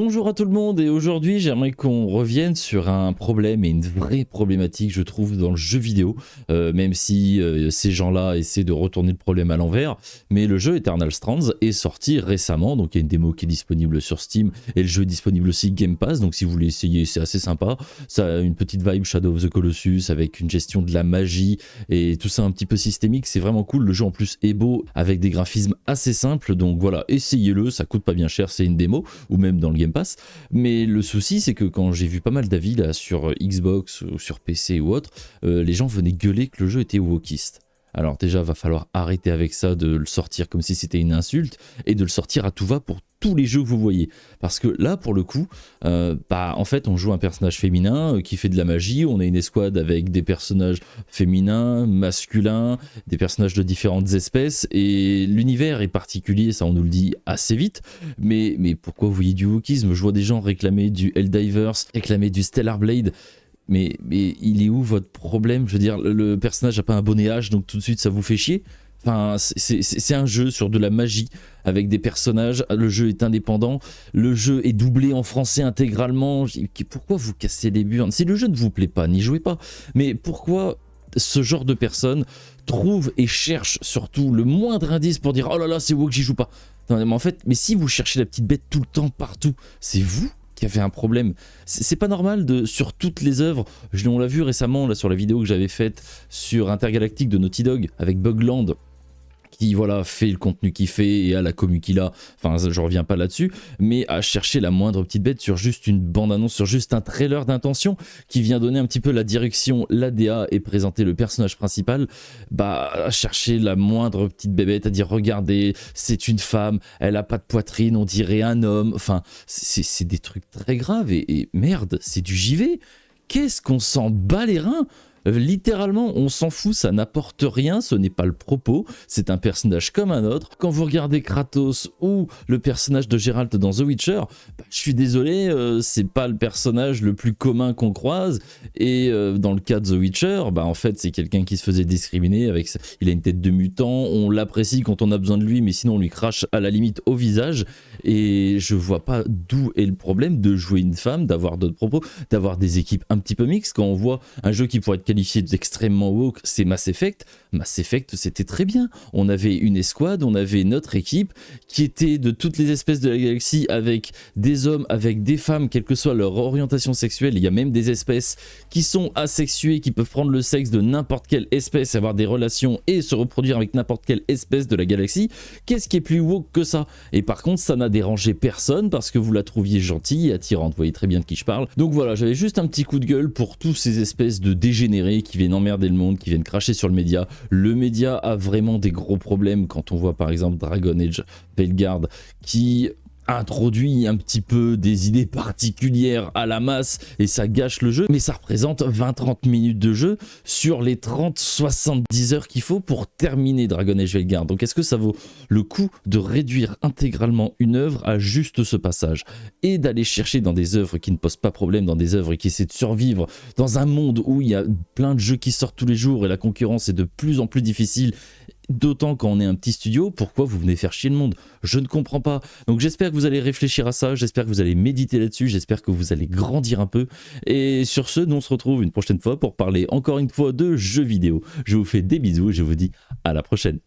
Bonjour à tout le monde et aujourd'hui j'aimerais qu'on revienne sur un problème et une vraie problématique je trouve dans le jeu vidéo, même si ces gens-là essaient de retourner le problème à l'envers, mais le jeu Eternal Strands est sorti récemment, donc il y a une démo qui est disponible sur Steam et le jeu est disponible aussi Game Pass, donc si vous voulez essayer c'est assez sympa, ça a une petite vibe Shadow of the Colossus avec une gestion de la magie et tout ça un petit peu systémique, c'est vraiment cool, le jeu en plus est beau avec des graphismes assez simples, donc voilà, essayez-le, ça coûte pas bien cher, c'est une démo, ou même dans le Game Pass. Mais le souci, c'est que quand j'ai vu pas mal d'avis là sur Xbox ou sur PC ou autre, les gens venaient gueuler que le jeu était wokiste. Alors déjà, va falloir arrêter avec ça de le sortir comme si c'était une insulte et de le sortir à tout va pour tous les jeux que vous voyez. Parce que là, pour le coup, en fait, on joue un personnage féminin qui fait de la magie. On a une escouade avec des personnages féminins, masculins, des personnages de différentes espèces. Et l'univers est particulier, ça on nous le dit assez vite. Mais pourquoi vous voyez du wokisme? Je vois des gens réclamer du Helldivers, réclamer du Stellar Blade. Mais il est où votre problème? Je veux dire, le personnage n'a pas un bonnet H, donc tout de suite ça vous fait chier. Enfin, c'est un jeu sur de la magie avec des personnages. Le jeu est indépendant, le jeu est doublé en français intégralement. Pourquoi vous cassez les burnes? Si le jeu ne vous plaît pas, n'y jouez pas. Mais pourquoi ce genre de personnes trouvent et cherchent surtout le moindre indice pour dire oh là là, c'est woke, j'y joue pas. Non, mais en fait, mais si vous cherchez la petite bête tout le temps, partout, c'est vous qui avez un problème. C'est pas normal sur toutes les œuvres. On l'a vu récemment là, sur la vidéo que j'avais faite sur Intergalactique de Naughty Dog avec Bugland, qui voilà fait le contenu qu'il fait et a la commu qu'il a, enfin je reviens pas là-dessus, mais à chercher la moindre petite bête sur juste une bande-annonce, sur juste un trailer d'intention qui vient donner un petit peu la direction, l'ADA et présenter le personnage principal, à chercher la moindre petite bébête, à dire regardez, c'est une femme, elle a pas de poitrine, on dirait un homme, enfin c'est des trucs très graves et merde, c'est du JV. Qu'est-ce qu'on s'en bat les reins? Littéralement, on s'en fout, ça n'apporte rien, ce n'est pas le propos, c'est un personnage comme un autre. Quand vous regardez Kratos ou le personnage de Geralt dans The Witcher, je suis désolé, c'est pas le personnage le plus commun qu'on croise, et dans le cas de The Witcher, en fait c'est quelqu'un qui se faisait discriminer, il a une tête de mutant, on l'apprécie quand on a besoin de lui, mais sinon on lui crache à la limite au visage, et je vois pas d'où est le problème de jouer une femme, d'avoir d'autres propos, d'avoir des équipes un petit peu mixtes. Quand on voit un jeu qui pourrait être qualifié d'extrêmement woke, c'est Mass Effect. Mass Effect, c'était très bien. On avait une escouade, on avait notre équipe qui était de toutes les espèces de la galaxie, avec des hommes, avec des femmes, quelle que soit leur orientation sexuelle. Il y a même des espèces qui sont asexuées, qui peuvent prendre le sexe de n'importe quelle espèce, avoir des relations et se reproduire avec n'importe quelle espèce de la galaxie. Qu'est-ce qui est plus woke que ça? Et par contre, ça n'a dérangé personne parce que vous la trouviez gentille et attirante. Vous voyez très bien de qui je parle. Donc voilà, j'avais juste un petit coup de gueule pour tous ces espèces de dégénérés qui viennent emmerder le monde, qui viennent cracher sur le média. Le média a vraiment des gros problèmes quand on voit par exemple Dragon Age Veilguard qui introduit un petit peu des idées particulières à la masse et ça gâche le jeu, mais ça représente 20-30 minutes de jeu sur les 30-70 heures qu'il faut pour terminer Dragon Age Veilguard. Donc est-ce que ça vaut le coup de réduire intégralement une œuvre à juste ce passage et d'aller chercher dans des œuvres qui ne posent pas problème, dans des œuvres qui essaient de survivre dans un monde où il y a plein de jeux qui sortent tous les jours et la concurrence est de plus en plus difficile, d'autant quand on est un petit studio? Pourquoi vous venez faire chier le monde? Je ne comprends pas. Donc j'espère que vous allez réfléchir à ça, j'espère que vous allez méditer là-dessus, j'espère que vous allez grandir un peu. Et sur ce, nous on se retrouve une prochaine fois pour parler encore une fois de jeux vidéo. Je vous fais des bisous et je vous dis à la prochaine.